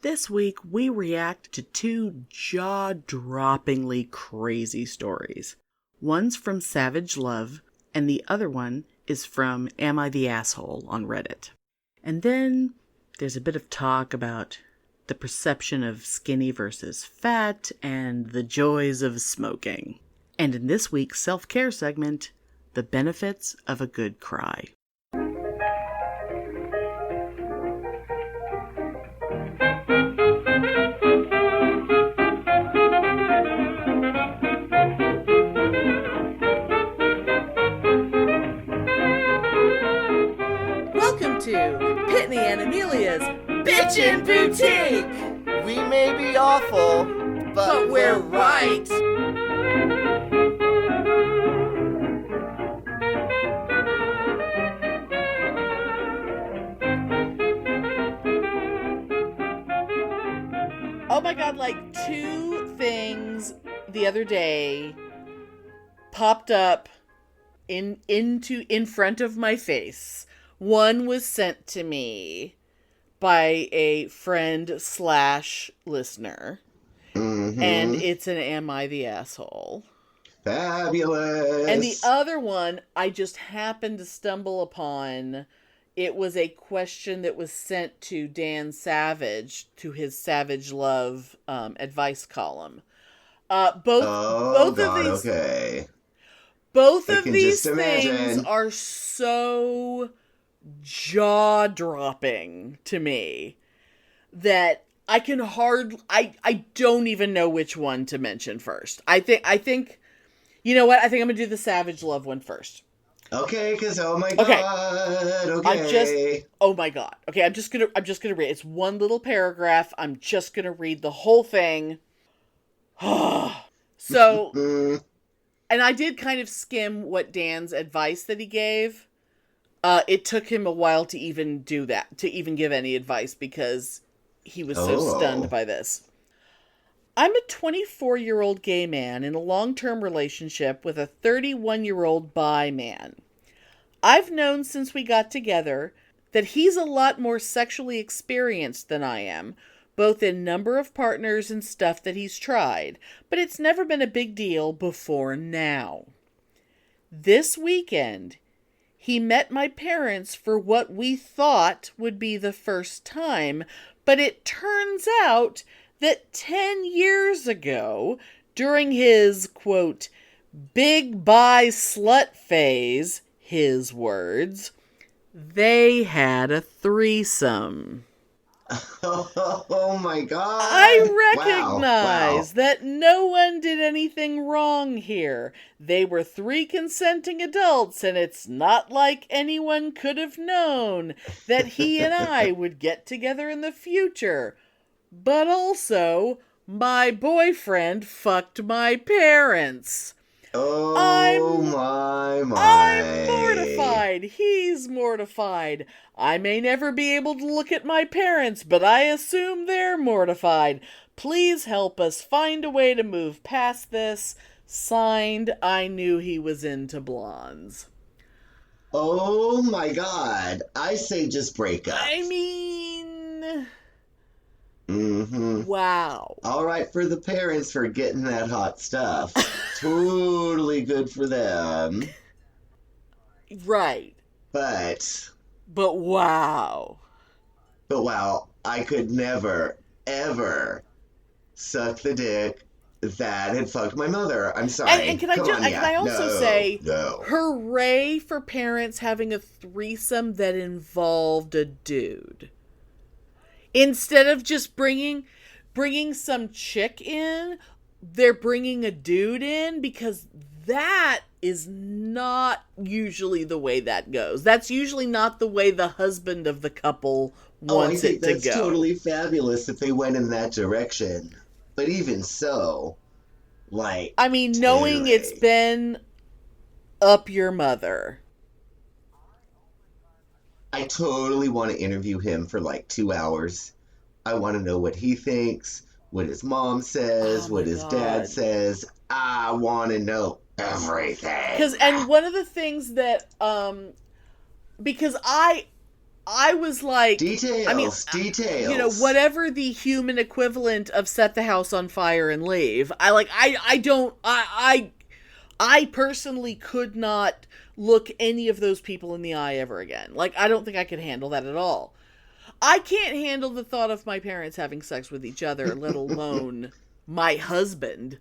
This week, we react to two jaw-droppingly crazy stories. One's from Savage Love, and the other one is from Am I the Asshole on Reddit. And then there's a bit of talk about the perception of skinny versus fat and the joys of smoking. And in this week's self-care segment, the benefits of a good cry. Welcome to Pitney and Amelia's Bitchin' Boutique! We may be awful, But we're right! Oh my god, like two things the other day popped up in front of my face. One was sent to me by a friend / listener. Mm-hmm. And it's an Am I the Asshole? Fabulous. And the other one, I just happened to stumble upon. It was a question that was sent to Dan Savage, to his Savage Love advice column. Both of these things are so jaw-dropping to me that I can I don't even know which one to mention first. I think, you know what? I think I'm gonna do the Savage Love one first. Okay, because oh my god. Okay. Oh my god. Okay, I'm just gonna read. It's one little paragraph. I'm just gonna read the whole thing. So, and I did kind of skim what Dan's advice that he gave. It took him a while to even do that, to even give any advice, because he was so stunned by this. I'm a 24-year-old gay man in a long-term relationship with a 31-year-old bi man. I've known since we got together that he's a lot more sexually experienced than I am, both in number of partners and stuff that he's tried, but it's never been a big deal before now. This weekend, he met my parents for what we thought would be the first time, but it turns out that 10 years ago, during his, quote, big bi slut phase, his words, they had a threesome. Oh my god. I recognize that no one did anything wrong here. They were 3 consenting adults, and it's not like anyone could have known that he and I would get together in the future. But also, my boyfriend fucked my parents. Oh my. I'm mortified. He's mortified. I may never be able to look at my parents, but I assume they're mortified. Please help us find a way to move past this. Signed, I knew he was into blondes. Oh my god. I say just break up. I mean... Mm-hmm. Wow. All right for the parents for getting that hot stuff. Totally good for them. Right. But wow. I could never, ever suck the dick that had fucked my mother. I'm sorry. And can I also say, hooray for parents having a threesome that involved a dude. Instead of just bringing some chick in, they're bringing a dude in, because that is not usually the way that goes. That's usually not the way the husband of the couple wants it to go. That's totally fabulous if they went in that direction. But even so, like... I mean, knowing it's been up your mother. I totally want to interview him for like 2 hours. I want to know what he thinks, what his mom says, what his dad says. I want to know everything. And one of the things that, because I I was like, details. You know, whatever the human equivalent of set the house on fire and leave. I personally could not look any of those people in the eye ever again. Like, I don't think I could handle that at all. I can't handle the thought of my parents having sex with each other, let alone my husband.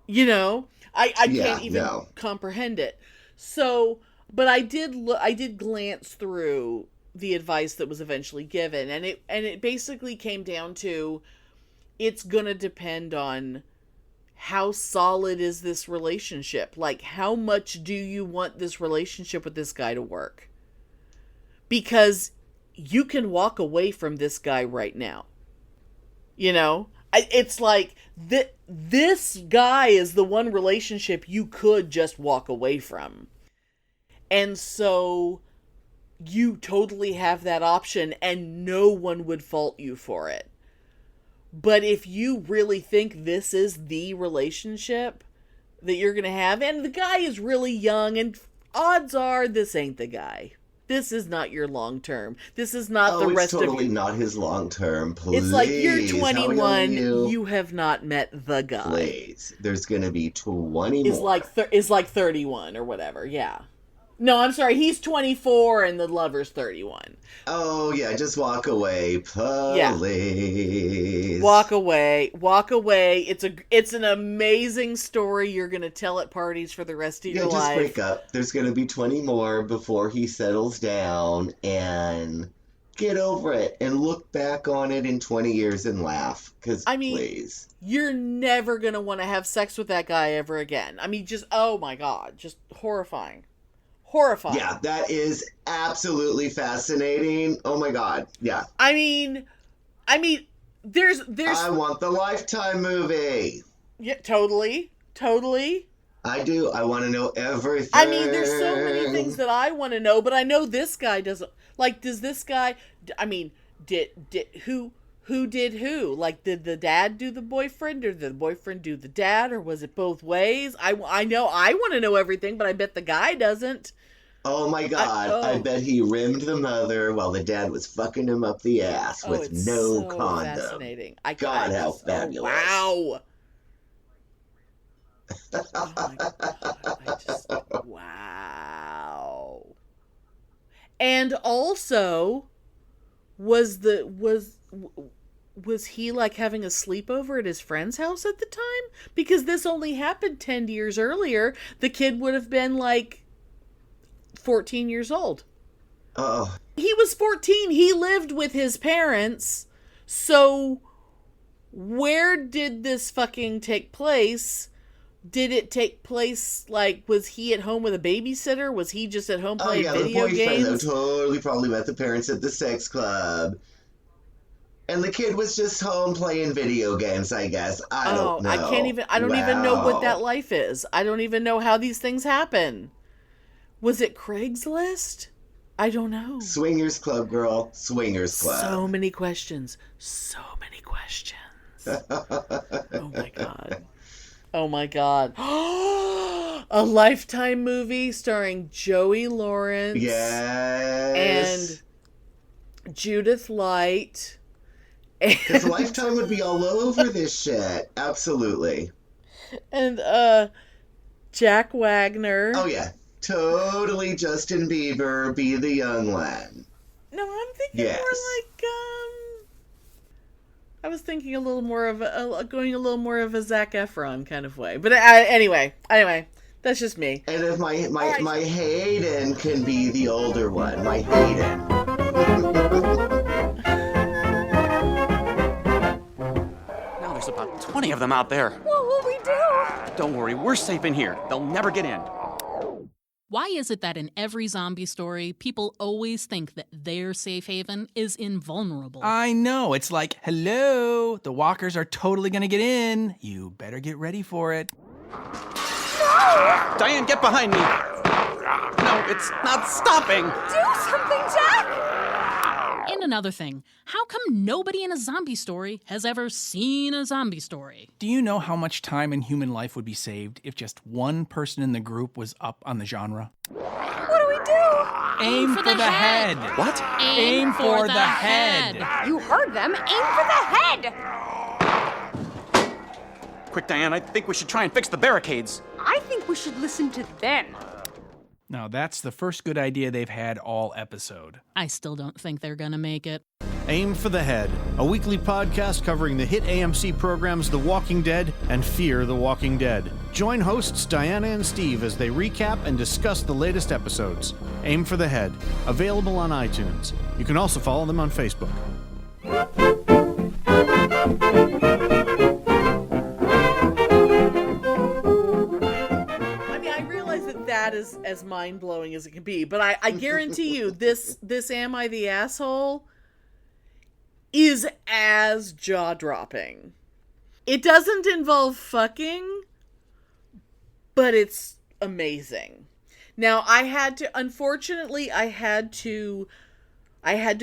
You know, I can't even comprehend it. So, but I did glance through the advice that was eventually given, and it basically came down to, it's gonna depend on how solid is this relationship. Like, how much do you want this relationship with this guy to work? Because you can walk away from this guy right now. You know? It's like, this guy is the one relationship you could just walk away from. And so you totally have that option, and no one would fault you for it. But if you really think this is the relationship that you're going to have, and the guy is really young, and odds are this ain't the guy. This is not your long term. This is not the rest of your... It's totally not his long term. Please. It's like, you're 21, you have not met the guy. Please. There's going to be 20 more. Is like 31 or whatever, yeah. No, I'm sorry, he's 24 and the lover's 31. Oh, yeah, just walk away, please. Yeah. Walk away. It's an amazing story you're going to tell at parties for the rest of your life. Yeah, just break up. There's going to be 20 more before he settles down, and get over it and look back on it in 20 years and laugh. Because, please. You're never going to want to have sex with that guy ever again. I mean, just, oh my God, just horrifying. Horrifying. Yeah, that is absolutely fascinating. Oh my God. Yeah. I mean, there's. I want the Lifetime movie. Yeah, totally. I do. I want to know everything. I mean, there's so many things that I want to know, but I know this guy doesn't. Like, does this guy? I mean, who did who? Like, did the dad do the boyfriend, or did the boyfriend do the dad, or was it both ways? I know I want to know everything, but I bet the guy doesn't. Oh my God, I bet he rimmed the mother while the dad was fucking him up the ass with no so condom. Fascinating. God, how fabulous. Wow. Oh my God. Wow. And also, was he like having a sleepover at his friend's house at the time? Because this only happened 10 years earlier. The kid would have been like 14 years old. Oh. He was 14. He lived with his parents. So where did this fucking take place? Did it take place, like, was he at home with a babysitter? Was he just at home playing video games? The boyfriend totally probably met the parents at the sex club. And the kid was just home playing video games, I guess. I don't know. I don't even know what that life is. I don't even know how these things happen. Was it Craigslist? I don't know. Swingers Club, girl. Swingers Club. So many questions. Oh my God. Oh my God. A Lifetime movie starring Joey Lawrence. Yes. And Judith Light. Because Lifetime would be all over this shit. Absolutely. And Jack Wagner. Oh yeah. Totally Justin Bieber, be the young one. No, I'm thinking more like, I was thinking going a little more of a Zac Efron kind of way. But anyway, that's just me. And if my Hayden can be the older one, my Hayden. Now there's about 20 of them out there. What will we do? Don't worry, we're safe in here. They'll never get in. Why is it that in every zombie story, people always think that their safe haven is invulnerable? I know. It's like, hello, the walkers are totally gonna get in. You better get ready for it. No! Diane, get behind me. No, it's not stopping. Do something, Jack! And another thing, how come nobody in a zombie story has ever seen a zombie story? Do you know how much time in human life would be saved if just one person in the group was up on the genre? What do we do? Aim for the head. What? Aim for the head. You heard them. Aim for the head. Quick, Diane, I think we should try and fix the barricades. I think we should listen to them. Now, that's the first good idea they've had all episode. I still don't think they're gonna make it. Aim for the Head, a weekly podcast covering the hit AMC programs The Walking Dead and Fear the Walking Dead. Join hosts Diana and Steve as they recap and discuss the latest episodes. Aim for the Head, available on iTunes. You can also follow them on Facebook. That is as mind-blowing as it can be, but I guarantee you this Am I the Asshole is as jaw-dropping. It doesn't involve fucking, but it's amazing. Now, unfortunately, I had to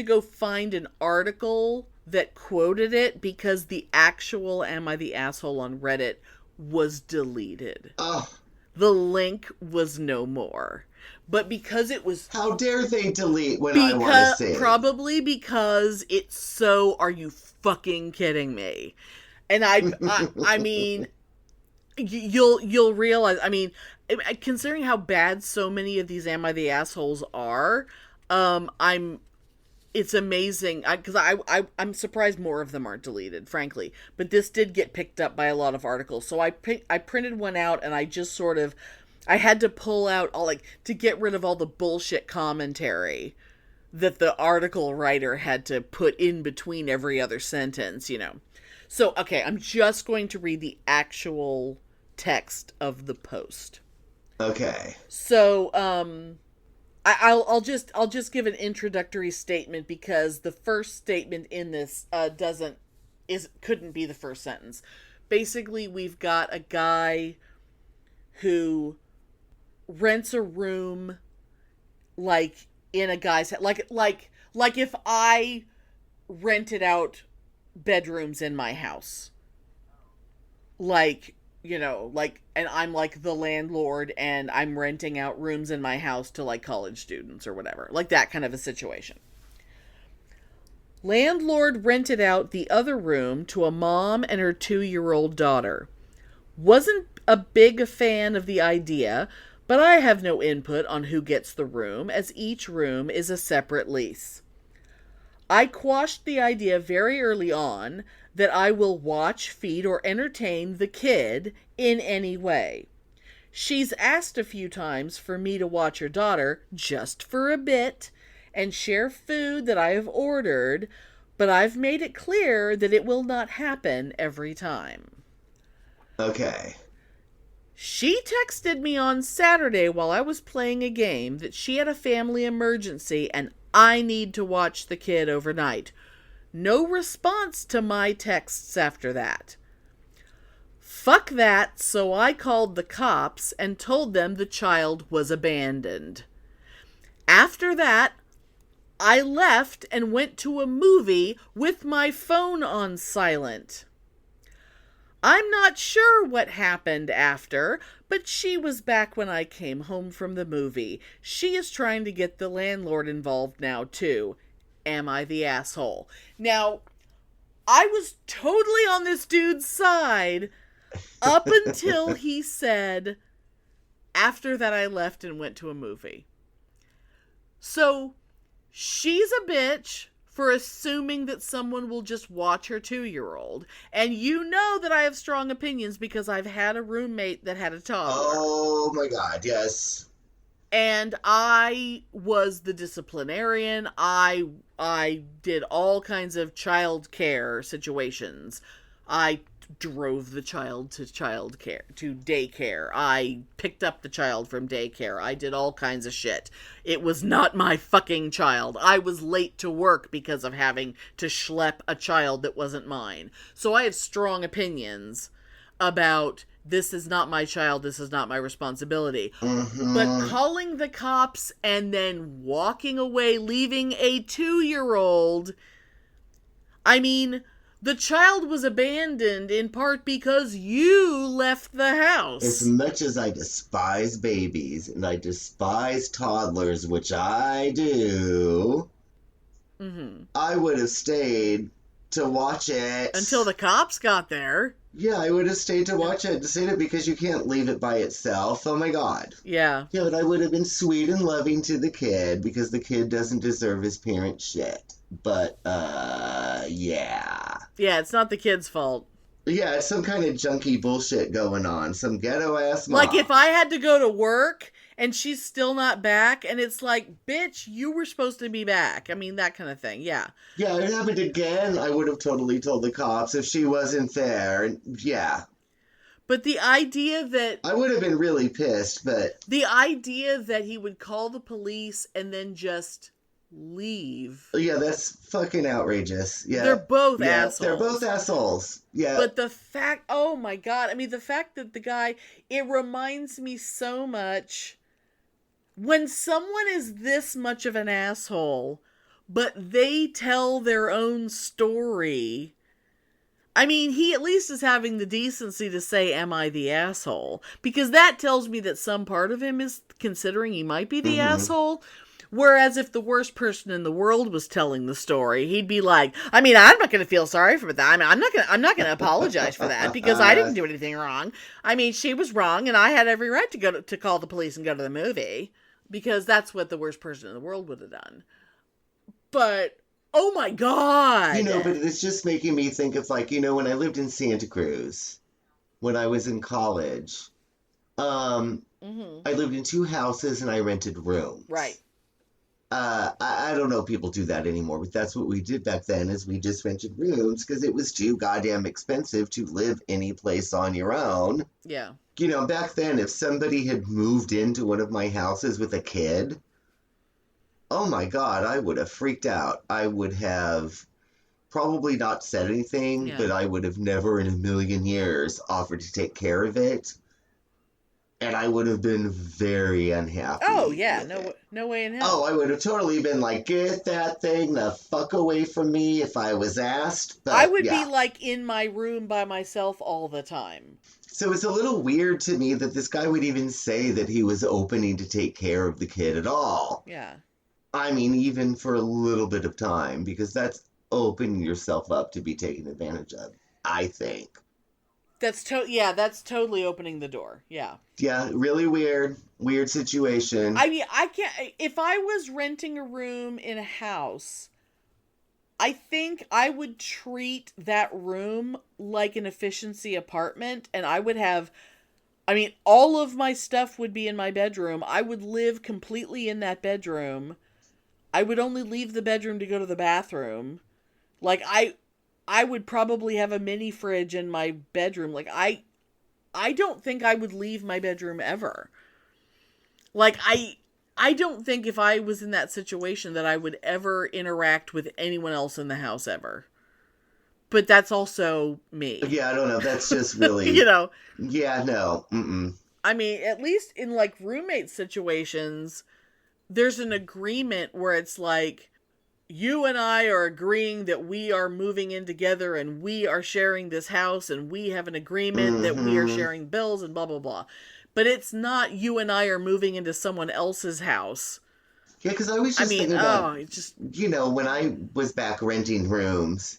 go find an article that quoted it because the actual Am I the Asshole on Reddit was deleted. Oh. The link was no more. But because it was... How dare they delete when I want to see? Probably because it's so, are you fucking kidding me? And I mean, you'll realize, I mean, considering how bad so many of these Am I the Assholes are, it's amazing, because I'm surprised more of them aren't deleted, frankly. But this did get picked up by a lot of articles. So I printed one out, and I just I had to pull out to get rid of all the bullshit commentary that the article writer had to put in between every other sentence, you know. So, okay, I'm just going to read the actual text of the post. Okay. So, I'll just give an introductory statement because the first statement in this couldn't be the first sentence. Basically, we've got a guy who rents a room in a guy's like if I rented out bedrooms in my house. And I'm the landlord and I'm renting out rooms in my house to college students or whatever. That kind of a situation. Landlord rented out the other room to a mom and her 2-year-old daughter. Wasn't a big fan of the idea, but I have no input on who gets the room, as each room is a separate lease. I quashed the idea very early on that I will watch, feed, or entertain the kid in any way. She's asked a few times for me to watch her daughter just for a bit and share food that I have ordered, but I've made it clear that it will not happen every time. Okay. She texted me on Saturday while I was playing a game that she had a family emergency and I need to watch the kid overnight. No response to my texts after that. Fuck that, so I called the cops and told them the child was abandoned. After that, I left and went to a movie with my phone on silent. I'm not sure what happened after, but she was back when I came home from the movie. She is trying to get the landlord involved now, too. Am I the asshole? Now, I was totally on this dude's side up until he said, after that I left and went to a movie. So, she's a bitch for assuming that someone will just watch her 2-year-old. And you know that I have strong opinions because I've had a roommate that had a toddler. Oh my God, yes. And I was the disciplinarian. I did all kinds of child care situations. I drove the child to daycare. I picked up the child from daycare. I did all kinds of shit. It was not my fucking child. I was late to work because of having to schlep a child that wasn't mine. So I have strong opinions about this is not my child, this is not my responsibility. Mm-hmm. But calling the cops and then walking away, leaving a 2-year-old, I mean, The child was abandoned in part because you left the house. As much as I despise babies and I despise toddlers, which I do, I would have stayed to watch it. Until the cops got there. Yeah, I would have stayed to watch it, because you can't leave it by itself. Oh my God. Yeah. Yeah, but I would have been sweet and loving to the kid because the kid doesn't deserve his parents' shit. But, yeah. Yeah, it's not the kid's fault. Yeah, it's some kind of junky bullshit going on. Some ghetto-ass mom. Like, if I had to go to work and she's still not back, and it's like, bitch, you were supposed to be back. I mean, that kind of thing, yeah. Yeah, if it happened again, I would have totally told the cops if she wasn't there. Yeah. But the idea that... I would have been really pissed, but... The idea that he would call the police and then just leave. Yeah, that's fucking outrageous. Yeah. They're both assholes. They're both assholes. Yeah. But the fact... Oh, my God. I mean, the fact that the guy... It reminds me so much... When someone is this much of an asshole, but they tell their own story, I mean, he at least is having the decency to say, am I the asshole? Because that tells me that some part of him is considering he might be the asshole. Whereas if the worst person in the world was telling the story, he'd be like, I mean, I'm not going to feel sorry for that. I mean, I'm not going to apologize for that because I didn't do anything wrong. I mean, she was wrong and I had every right to call the police and go to the movie. Because that's what the worst person in the world would have done. But, oh my God! You know, but it's just making me think of, like, you know, when I lived in Santa Cruz, when I was in college, I lived in 2 houses and I rented rooms. Right. I don't know if people do that anymore, but that's what we did back then, is we just rented rooms because it was too goddamn expensive to live any place on your own. Yeah. You know, back then, if somebody had moved into one of my houses with a kid, oh my God, I would have freaked out. I would have probably not said anything, but I would have never in a million years offered to take care of it. And I would have been very unhappy. Oh, yeah. No way in hell. Oh, I would have totally been like, get that thing the fuck away from me if I was asked. But, I would be, like, in my room by myself all the time. So it's a little weird to me that this guy would even say that he was opening to take care of the kid at all. Yeah. I mean, even for a little bit of time, because that's opening yourself up to be taken advantage of, I think. That's totally opening the door. Yeah. Yeah, really weird situation. I mean, I can't... If I was renting a room in a house, I think I would treat that room like an efficiency apartment, and I would have... I mean, all of my stuff would be in my bedroom. I would live completely in that bedroom. I would only leave the bedroom to go to the bathroom. Like, I would probably have a mini fridge in my bedroom. Like, I don't think I would leave my bedroom ever. Like, I don't think if I was in that situation that I would ever interact with anyone else in the house ever. But that's also me. Yeah, I don't know. That's just really... You know? Yeah, no. Mm-mm. I mean, at least in, like, roommate situations, there's an agreement where it's like, you and I are agreeing that we are moving in together and we are sharing this house and we have an agreement that we are sharing bills and blah, blah, blah. But it's not you and I are moving into someone else's house. Yeah, because I was just thinking about, it's just... you know, when I was back renting rooms,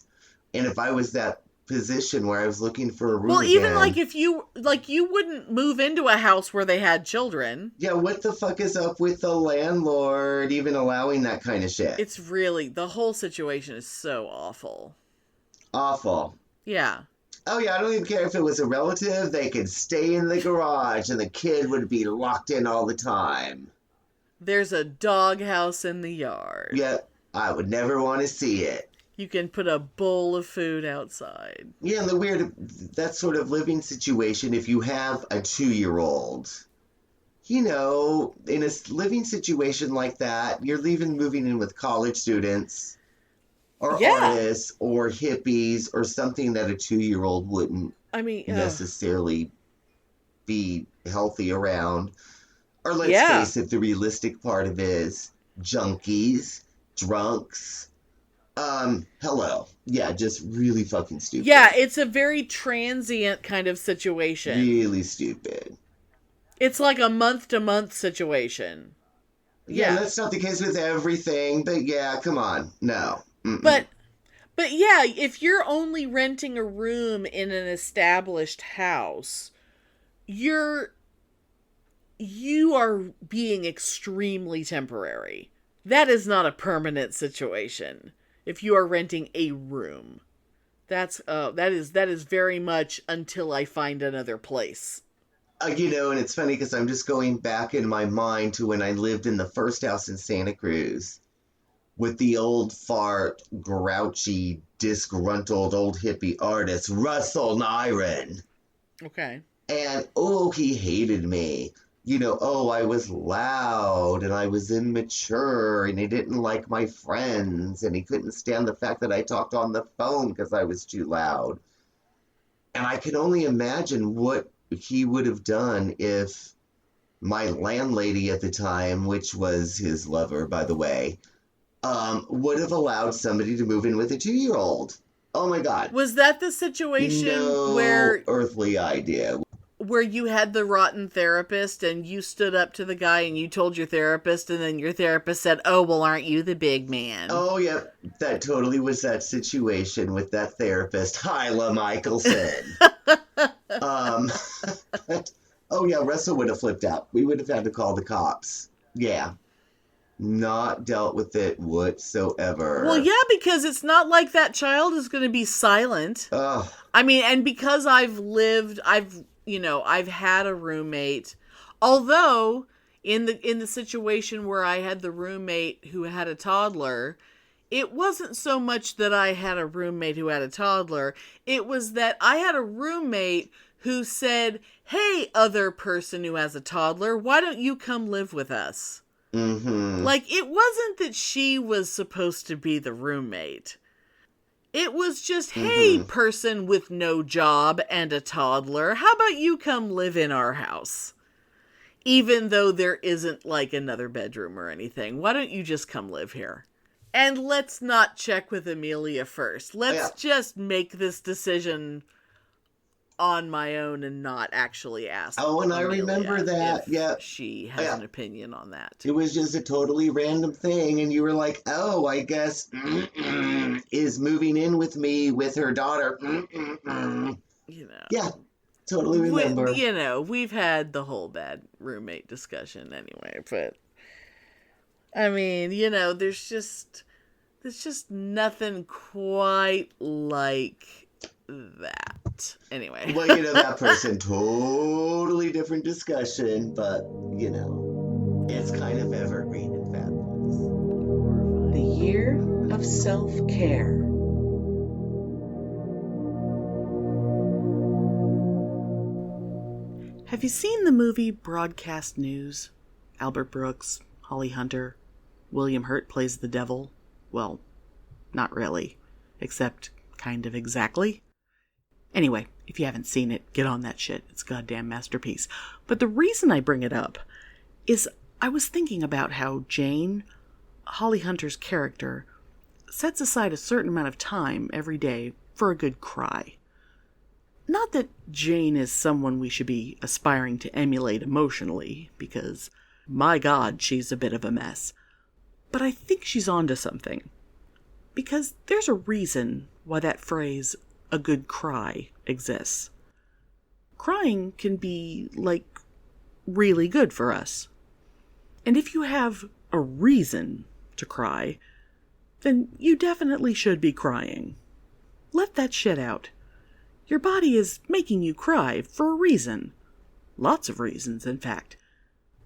and if I was that position where I was looking for a room Well, even again, like if you wouldn't move into a house where they had children. Yeah, what the fuck is up with the landlord even allowing that kind of shit? It's really, the whole situation is so awful. Awful. Yeah. Oh yeah, I don't even care if it was a relative. They could stay in the garage and the kid would be locked in all the time. There's a doghouse in the yard. Yep, I would never want to see it. You can put a bowl of food outside. Yeah, and that sort of living situation, if you have a 2-year-old, you know, in a living situation like that, you're moving in with college students or artists or hippies or something that a 2-year-old wouldn't necessarily be healthy around. Or let's face it, the realistic part of it is junkies, drunks, Hello. Yeah, just really fucking stupid. Yeah, it's a very transient kind of situation. Really stupid. It's like a month-to-month situation. Yeah, that's not the case with everything, but yeah, come on. No. Mm-mm. But yeah, if you're only renting a room in an established house, you are being extremely temporary. That is not a permanent situation. If you are renting a room, that is very much until I find another place. And it's funny because I'm just going back in my mind to when I lived in the first house in Santa Cruz with the old fart, grouchy, disgruntled old hippie artist, Russell Nyron. Okay. And, he hated me. I was loud and I was immature and he didn't like my friends and he couldn't stand the fact that I talked on the phone because I was too loud. And I can only imagine what he would have done if my landlady at the time, which was his lover, by the way, would have allowed somebody to move in with a 2-year-old. Oh my God. Was that the situation no where earthly idea. Where you had the rotten therapist and you stood up to the guy and you told your therapist and then your therapist said, "Oh, well, aren't you the big man?" Oh, yeah. That totally was that situation with that therapist, Hyla Michelson. Oh, yeah, Russell would have flipped out. We would have had to call the cops. Yeah. Not dealt with it whatsoever. Well, yeah, because it's not like that child is going to be silent. Ugh. I mean, and because I've had a roommate, although in the situation where I had the roommate who had a toddler, it wasn't so much that I had a roommate who had a toddler. It was that I had a roommate who said, "Hey, other person who has a toddler, why don't you come live with us?" Mm-hmm. Like, it wasn't that she was supposed to be the roommate. It was just, "Hey, person with no job and a toddler, how about you come live in our house? Even though there isn't like another bedroom or anything, why don't you just come live here? And let's not check with Amelia first. Let's just make this decision on my own and not actually ask and I Amelia remember that. if she has an opinion on that." It was just a totally random thing, and you were like, "Oh, I guess is moving in with me with her daughter." Yeah, totally remember. We've had the whole bad roommate discussion anyway, but I mean, there's just nothing quite like that. Anyway. Well, that person, totally different discussion, but, it's kind of evergreen and fabulous. The year of self-care. Have you seen the movie Broadcast News? Albert Brooks, Holly Hunter, William Hurt plays the devil. Well, not really, except kind of exactly. Anyway, if you haven't seen it, get on that shit. It's a goddamn masterpiece. But the reason I bring it up is I was thinking about how Jane, Holly Hunter's character, sets aside a certain amount of time every day for a good cry. Not that Jane is someone we should be aspiring to emulate emotionally, because, my God, she's a bit of a mess. But I think she's onto something. Because there's a reason why that phrase, "a good cry," exists. Crying can be, really good for us. And if you have a reason to cry, then you definitely should be crying. Let that shit out. Your body is making you cry for a reason. Lots of reasons, in fact.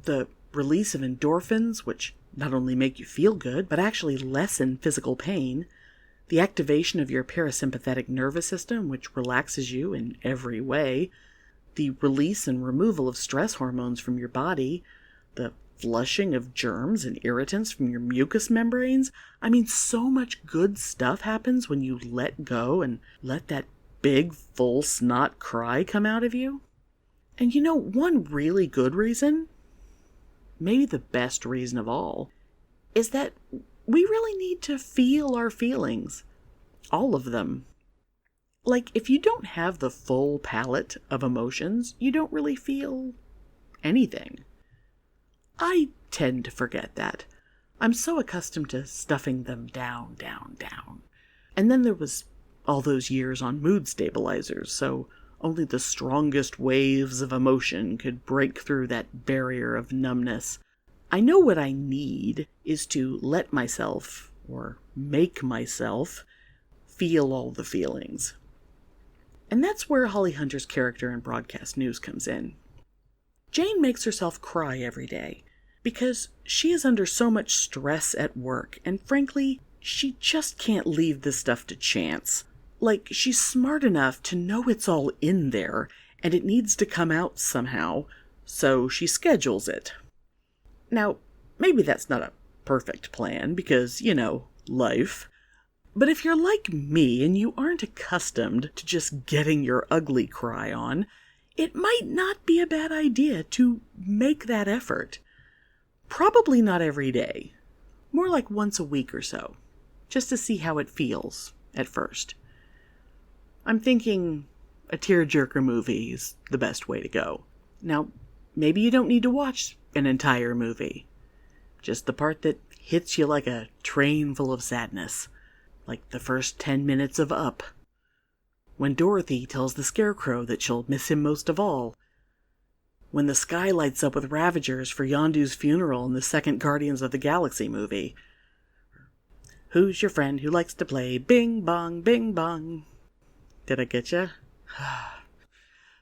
The release of endorphins, which not only make you feel good, but actually lessen physical pain. The activation of your parasympathetic nervous system, which relaxes you in every way. The release and removal of stress hormones from your body. The flushing of germs and irritants from your mucous membranes. I mean, so much good stuff happens when you let go and let that big, full snot cry come out of you. And one really good reason, maybe the best reason of all, is that we really need to feel our feelings. All of them. Like, if you don't have the full palette of emotions, you don't really feel anything. I tend to forget that. I'm so accustomed to stuffing them down. And then there was all those years on mood stabilizers, so only the strongest waves of emotion could break through that barrier of numbness. I know what I need is to let myself, or make myself, feel all the feelings. And that's where Holly Hunter's character in Broadcast News comes in. Jane makes herself cry every day because she is under so much stress at work, and frankly, she just can't leave this stuff to chance. Like, she's smart enough to know it's all in there, and it needs to come out somehow, so she schedules it. Now, maybe that's not a perfect plan, because, life. But if you're like me and you aren't accustomed to just getting your ugly cry on, it might not be a bad idea to make that effort. Probably not every day. More like once a week or so, just to see how it feels at first. I'm thinking a tearjerker movie is the best way to go. Now, maybe you don't need to watch an entire movie. Just the part that hits you like a train full of sadness. Like the first 10 minutes of Up. When Dorothy tells the Scarecrow that she'll miss him most of all. When the sky lights up with Ravagers for Yondu's funeral in the second Guardians of the Galaxy movie. Who's your friend who likes to play bing bong, bing bong? Did I get ya?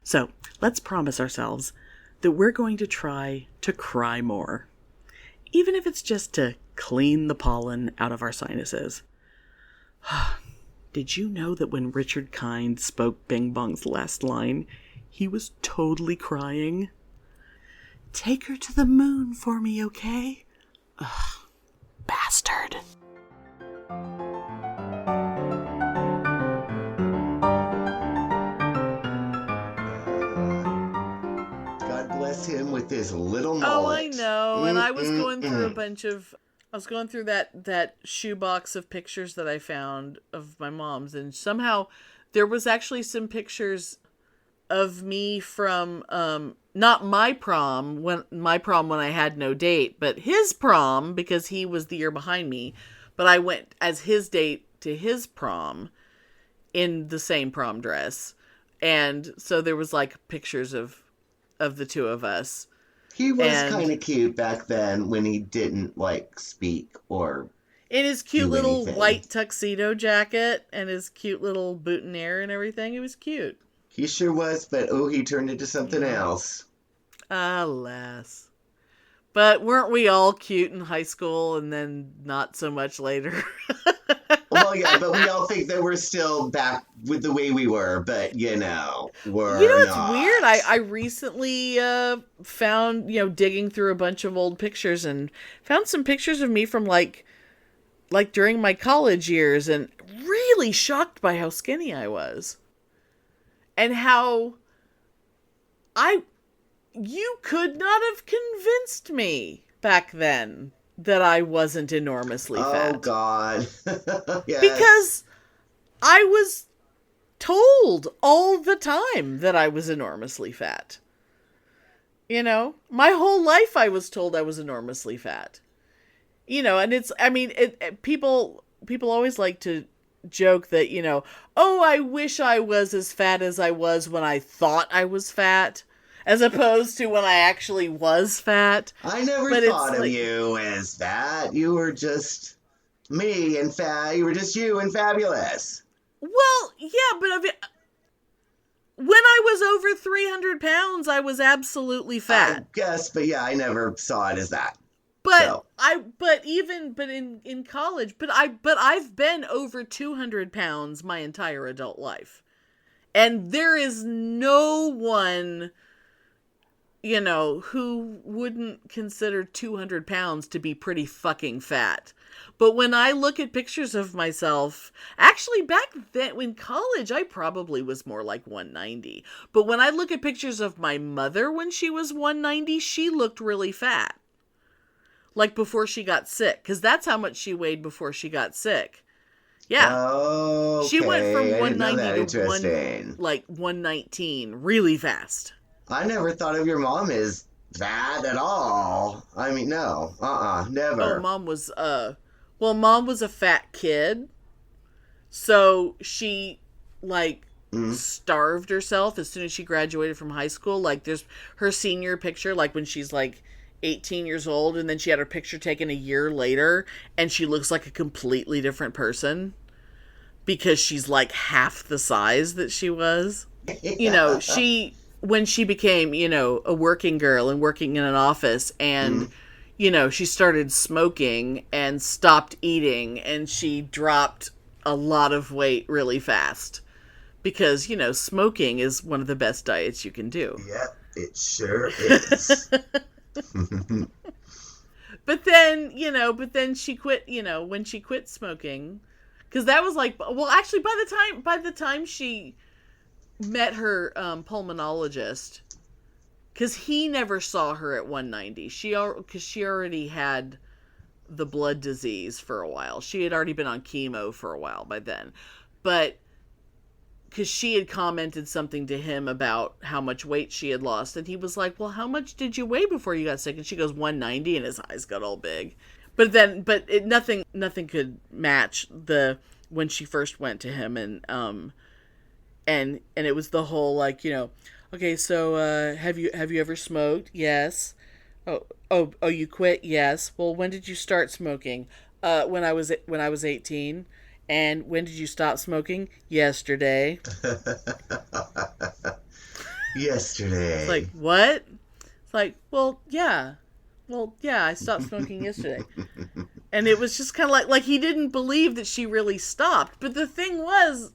So, let's promise ourselves that we're going to try to cry more. Even if it's just to clean the pollen out of our sinuses. Did you know that when Richard Kind spoke Bing Bong's last line, he was totally crying? Take her to the moon for me, okay? Ugh, bastard. God bless him with his little mullet. Oh, I know. And I was going through that shoebox of pictures that I found of my mom's, and somehow there was actually some pictures of me from not my prom when I had no date, but his prom, because he was the year behind me, but I went as his date to his prom in the same prom dress. And so there was like pictures of the two of us. He was kind of cute back then when he didn't, speak or in his cute little anything. white tuxedo jacket and his cute little boutonniere and everything. It was cute. He sure was, but he turned into something else. Alas. But weren't we all cute in high school and then not so much later? Well, yeah, but we all think that we're still back with the way we were, but, we're it's not. weird. I recently found, digging through a bunch of old pictures and found some pictures of me from, like during my college years, and really shocked by how skinny I was. And how you could not have convinced me back then that I wasn't enormously fat. Oh, God. Yes. Because I was told all the time that I was enormously fat. My whole life I was told I was enormously fat. And people always like to joke that, I wish I was as fat as I was when I thought I was fat, as opposed to when I actually was fat. I never thought of you as fat. You were just me and fat. You were just you and fabulous. Well, yeah, but when I was over 300 pounds, I was absolutely fat. I guess, but yeah, I never saw it as that. But in college, I've been over 200 pounds my entire adult life. And there is no one, who wouldn't consider 200 pounds to be pretty fucking fat. But when I look at pictures of myself, actually back then in college, I probably was more like 190. But when I look at pictures of my mother when she was 190, she looked really fat. like before she got sick, because that's how much she weighed before she got sick. Yeah. Oh, okay. She went from I didn't know that. 190 to Interesting. 119 really fast. I never thought of your mom as that at all. I mean, no. Never. Oh, mom was a fat kid. So she starved herself as soon as she graduated from high school. Like there's her senior picture, like when she's like 18 years old, and then she had her picture taken a year later, and she looks like a completely different person because she's like half the size that she was. You know, when she became, you know, a working girl and working in an office, and you know, she started smoking and stopped eating, and she dropped a lot of weight really fast because, you know, smoking is one of the best diets you can do. Yep, it sure is. But then she quit, you know, when she quit smoking, because that was like, well, actually by the time she met her pulmonologist, because he never saw her at 190, because she already had the blood disease for a while. She had already been on chemo for a while by then, but because she had commented something to him about how much weight she had lost, and he was like, well, how much did you weigh before you got sick? And she goes 190, and his eyes got all big. Nothing could match when she first went to him, and it was the whole, like, you know, okay, so have you ever smoked? Yes. Oh, you quit? Yes. Well, when did you start smoking? When I was 18. And when did you stop smoking? Yesterday. Yesterday. It's like, what? It's like, well, yeah, I stopped smoking yesterday. And it was just kind of like he didn't believe that she really stopped. But the thing was,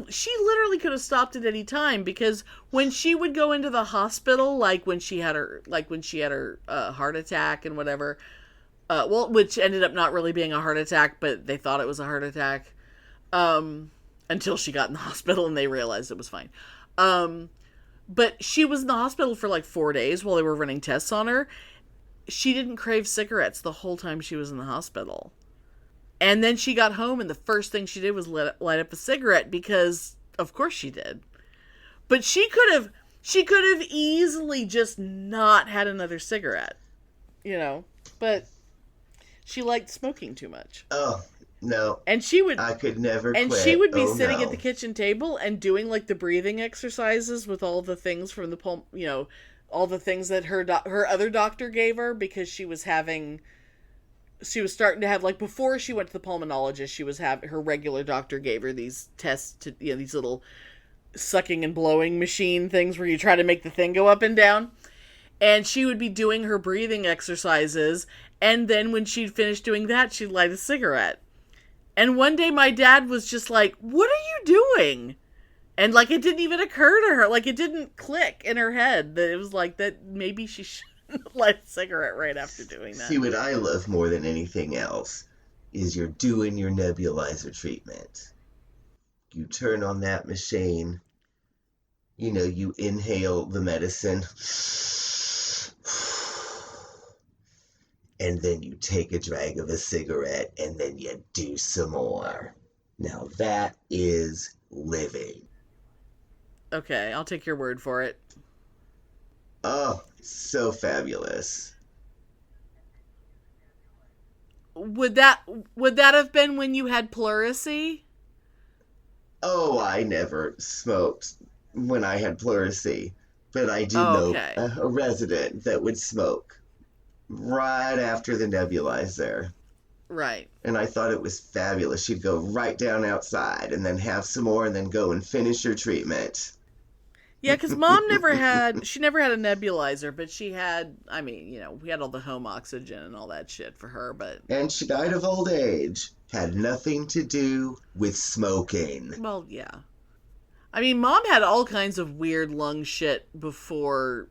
she literally could have stopped at any time, because when she would go into the hospital, like when she had her heart attack and whatever, which ended up not really being a heart attack, but they thought it was a heart attack, until she got in the hospital and they realized it was fine. But she was in the hospital for like 4 days while they were running tests on her. She didn't crave cigarettes the whole time she was in the hospital. And then she got home, and the first thing she did was light up a cigarette, because of course she did. But she could have easily just not had another cigarette, you know. But she liked smoking too much. Oh, no. And I could never quit. And she would be sitting at the kitchen table and doing like the breathing exercises with all the things from the you know, all the things that her other doctor gave her, because she was starting to have, like, before she went to the pulmonologist, her regular doctor gave her these tests to, you know, these little sucking and blowing machine things where you try to make the thing go up and down. And she would be doing her breathing exercises, and then when she'd finished doing that, she'd light a cigarette. And one day my dad was just like, what are you doing? And, like, it didn't even occur to her, like, it didn't click in her head that it was like that maybe she should light a cigarette right after doing that. See, what I love more than anything else is you're doing your nebulizer treatment. You turn on that machine, you know, you inhale the medicine, and then you take a drag of a cigarette, and then you do some more. Now that is living. Okay, I'll take your word for it. Oh, so fabulous. Would that have been when you had pleurisy? Oh, I never smoked when I had pleurisy, but I do know a resident that would smoke right after the nebulizer. Right. And I thought it was fabulous. She'd go right down outside and then have some more and then go and finish her treatment. Yeah, because Mom never had a nebulizer, but she had, I mean, you know, we had all the home oxygen and all that shit for her, but... And she died of old age. Had nothing to do with smoking. Well, yeah. I mean, Mom had all kinds of weird lung shit before,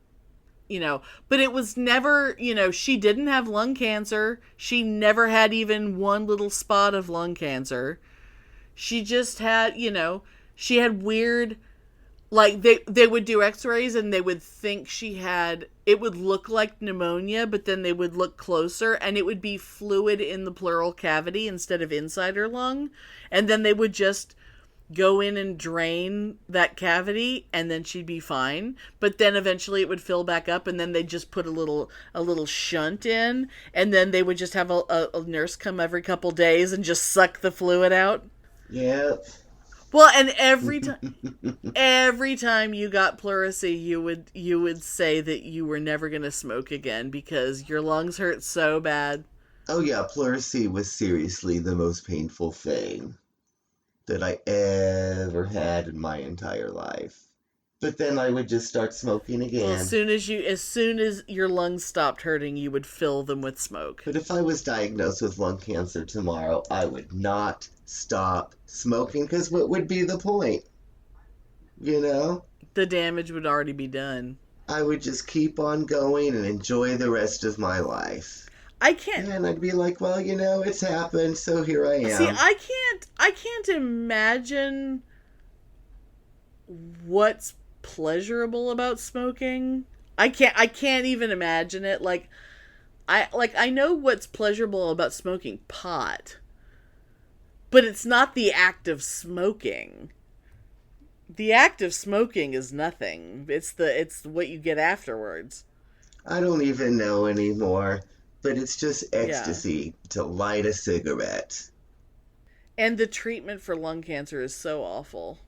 you know, but it was never, you know, she didn't have lung cancer. She never had even one little spot of lung cancer. She just had, you know, she had weird Like, they would do x-rays and they would think she had, it would look like pneumonia, but then they would look closer and it would be fluid in the pleural cavity instead of inside her lung. And then they would just go in and drain that cavity and then she'd be fine. But then eventually it would fill back up and then they'd just put a little shunt in, and then they would just have a nurse come every couple days and just suck the fluid out. Yep. Well, and every time you got pleurisy, you would say that you were never going to smoke again because your lungs hurt so bad. Oh yeah, pleurisy was seriously the most painful thing that I ever had in my entire life. But then I would just start smoking again. Well, as soon as your lungs stopped hurting, you would fill them with smoke. But if I was diagnosed with lung cancer tomorrow, I would not stop smoking, because what would be the point? You know? The damage would already be done. I would just keep on going and enjoy the rest of my life. I can't. And I'd be like, well, you know, it's happened, so here I am. See, I can't imagine what's pleasurable about smoking. I can't even imagine it. I know what's pleasurable about smoking pot, but it's not the act of smoking. The act of smoking is nothing. It's what you get afterwards. I don't even know anymore, but it's just ecstasy to light a cigarette. And the treatment for lung cancer is so awful.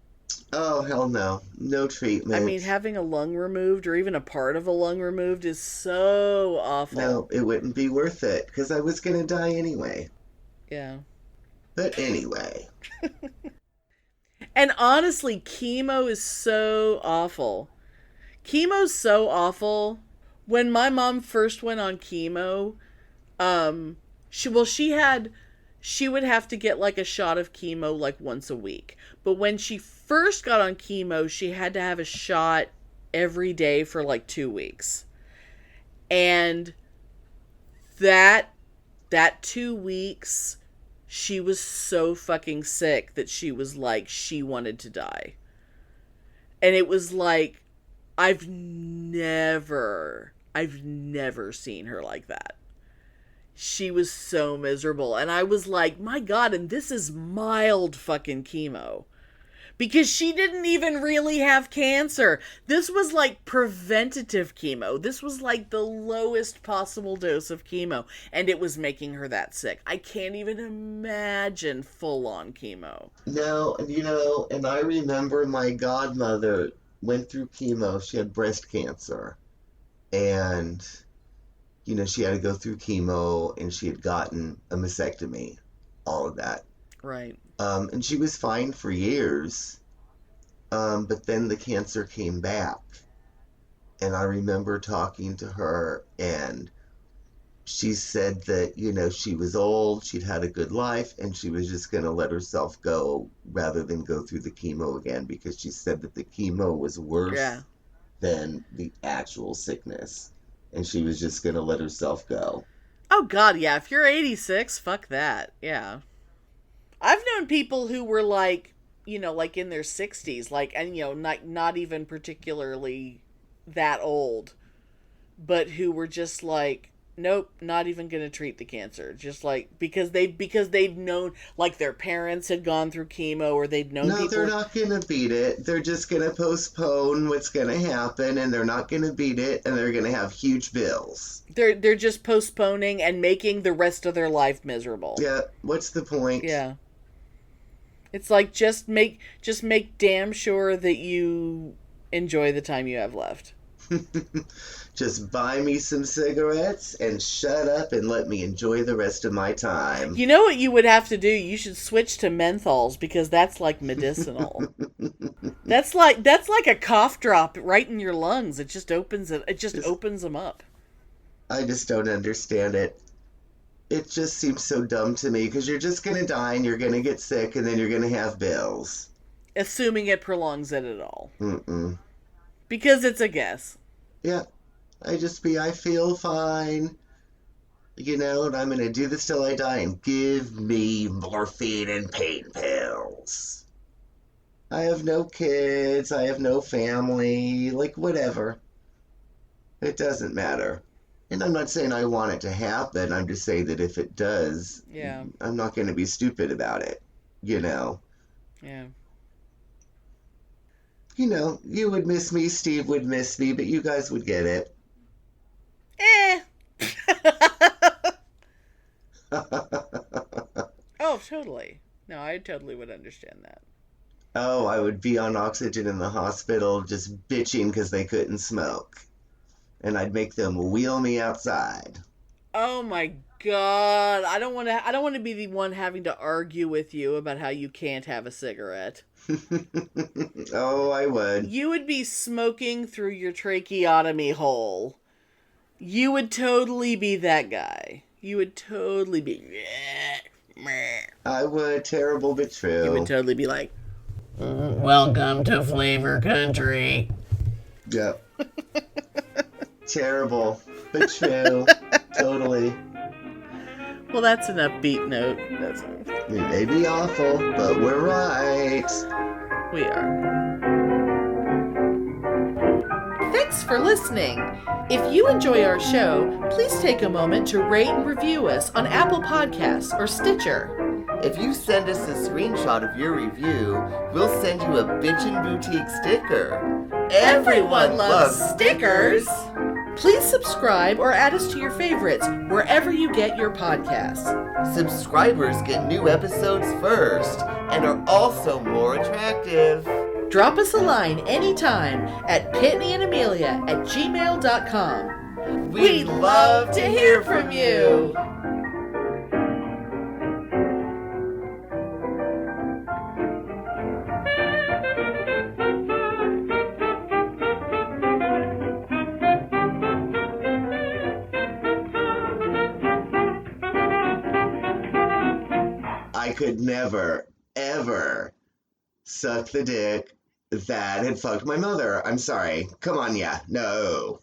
Oh, hell no. No treatment. I mean, having a lung removed or even a part of a lung removed is so awful. No, it wouldn't be worth it because I was going to die anyway. Yeah. But anyway. And honestly, chemo is so awful. Chemo's so awful. When my mom first went on chemo, she would have to get like a shot of chemo like once a week. But when she first got on chemo, she had to have a shot every day for like 2 weeks. And that 2 weeks, she was so fucking sick that she was like, she wanted to die. And it was like, I've never seen her like that. She was so miserable. And I was like, my God, and this is mild fucking chemo. Because she didn't even really have cancer. This was like preventative chemo. This was like the lowest possible dose of chemo. And it was making her that sick. I can't even imagine full-on chemo. No, you know, and I remember my godmother went through chemo. She had breast cancer. And, you know, she had to go through chemo and she had gotten a mastectomy. All of that. Right. And she was fine for years, but then the cancer came back. And I remember talking to her, and she said that, you know, she was old, she'd had a good life, and she was just going to let herself go rather than go through the chemo again, because she said that the chemo was worse than the actual sickness. And she was just going to let herself go. Oh, God, yeah. If you're 86, fuck that. Yeah. I've known people who were like, you know, like in their 60s, like, and, you know, not even particularly that old, but who were just like, nope, not even going to treat the cancer. Just like, because they'd known, like their parents had gone through chemo, or they'd known people. No, they're not going to beat it. They're just going to postpone what's going to happen, and they're not going to beat it, and they're going to have huge bills. They're just postponing and making the rest of their life miserable. Yeah, what's the point? Yeah. It's like, just make damn sure that you enjoy the time you have left. Just buy me some cigarettes and shut up and let me enjoy the rest of my time. You know what you would have to do? You should switch to menthols, because that's like medicinal. That's like a cough drop right in your lungs. It just opens them up. I just don't understand it. It just seems so dumb to me, because you're just going to die and you're going to get sick and then you're going to have bills. Assuming it prolongs it at all. Mm-mm. Because it's a guess. Yeah. I feel fine. You know, and I'm going to do this till I die, and give me morphine and pain pills. I have no kids. I have no family. Like, whatever. It doesn't matter. And I'm not saying I want it to happen. I'm just saying that if it does, Yeah. I'm not going to be stupid about it. You know? Yeah. You know, you would miss me, Steve would miss me, but you guys would get it. Oh, totally. No, I totally would understand that. Oh, I would be on oxygen in the hospital just bitching because they couldn't smoke. And I'd make them wheel me outside. Oh my God. I don't want to be the one having to argue with you about how you can't have a cigarette. Oh, I would. You would be smoking through your tracheotomy hole. You would totally be that guy. You would totally be... I would. Terrible but true. You would totally be like, welcome to Flavor Country. Yep. Terrible but true. Totally. Well, that's an upbeat note. We may be awful, but we're right. We are. Thanks for listening. If you enjoy our show, please take a moment to rate and review us on Apple Podcasts or Stitcher. If you send us a screenshot of your review, we'll send you a Bitchin' Boutique sticker. Everyone loves stickers. Please subscribe or add us to your favorites wherever you get your podcasts. Subscribers get new episodes first and are also more attractive. Drop us a line anytime at PitneyAndAmelia@gmail.com. We'd love to hear from you. I could never, ever suck the dick that had fucked my mother. I'm sorry. Come on, yeah. No.